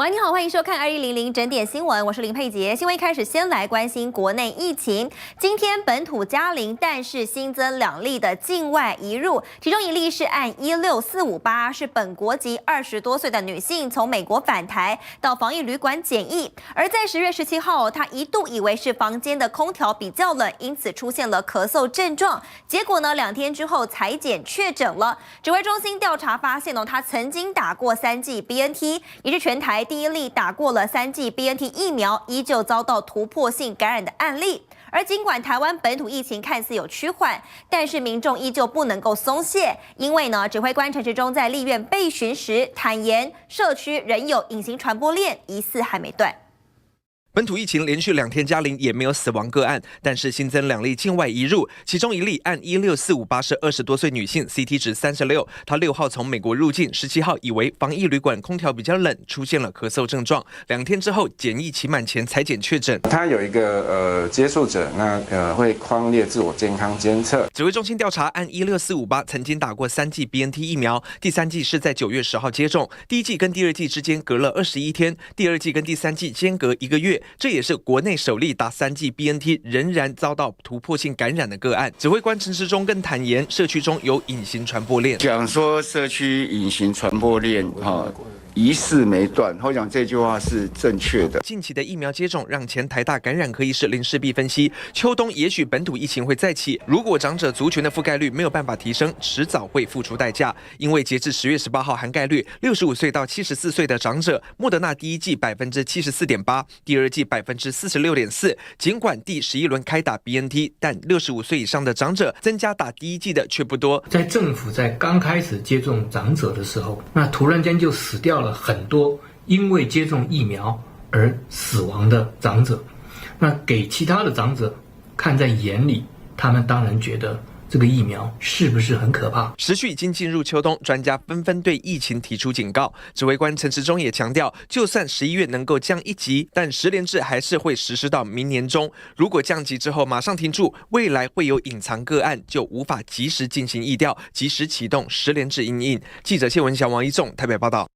喂，你好，欢迎收看2100整点新闻，我是林佩杰。新闻一开始，先来关心国内疫情。今天本土加零，但是新增2例的境外移入，其中1例是按16458，是本国籍20多岁的女性从美国返台到防疫旅馆检疫，而在10月17号，她一度以为是房间的空调比较冷，因此出现了咳嗽症状。结果呢，2天之后采检确诊了。指挥中心调查发现她曾经打过3剂 BNT， 也是全台第1例打过了3剂 BNT 疫苗，依旧遭到突破性感染的案例。而尽管台湾本土疫情看似有趋缓，但是民众依旧不能够松懈，因为呢，指挥官陈时中在立院备询时坦言，社区仍有隐形传播链，疑似还没断。本土疫情连续2天加零，也没有死亡个案，但是新增2例境外移入，其中1例按16458是20多岁女性 ，CT 值36，她6号从美国入境，17号以为防疫旅馆空调比较冷，出现了咳嗽症状，2天之后检疫期满前采检确诊。他有一个接触者，那会匡列自我健康监测。指挥中心调查，按16458曾经打过3剂 BNT 疫苗，第3剂是在9月10号接种，第1剂跟第2剂之间隔了21天，第2剂跟第3剂间隔1个月。这也是国内首例打3剂 BNT 仍然遭到突破性感染的个案。指挥官陈时中更坦言，社区中有隐形传播链，讲说社区隐形传播链疑似没断，我想这句话是正确的。近期的疫苗接种让前台大感染科医师林世璧分析，秋冬也许本土疫情会再起，如果长者族群的覆盖率没有办法提升，迟早会付出代价。因为截至10月18号涵盖率，65岁到74岁的长者，莫德纳第1剂74.8%，第2剂46.4%。尽管第11轮开打 BNT， 但65岁以上的长者增加打第1剂的却不多。在政府在刚开始接种长者的时候，那突然间就死掉了很多因为接种疫苗而死亡的长者，那给其他的长者看在眼里，他们当然觉得这个疫苗是不是很可怕？时序已经进入秋冬，专家纷纷对疫情提出警告。指挥官陈时中也强调，就算11月能够降1级，但10连制还是会实施到明年中。如果降级之后马上停住，未来会有隐藏个案，就无法及时进行疫调，及时启动10连制因应。记者谢文祥、王一仲台北报道。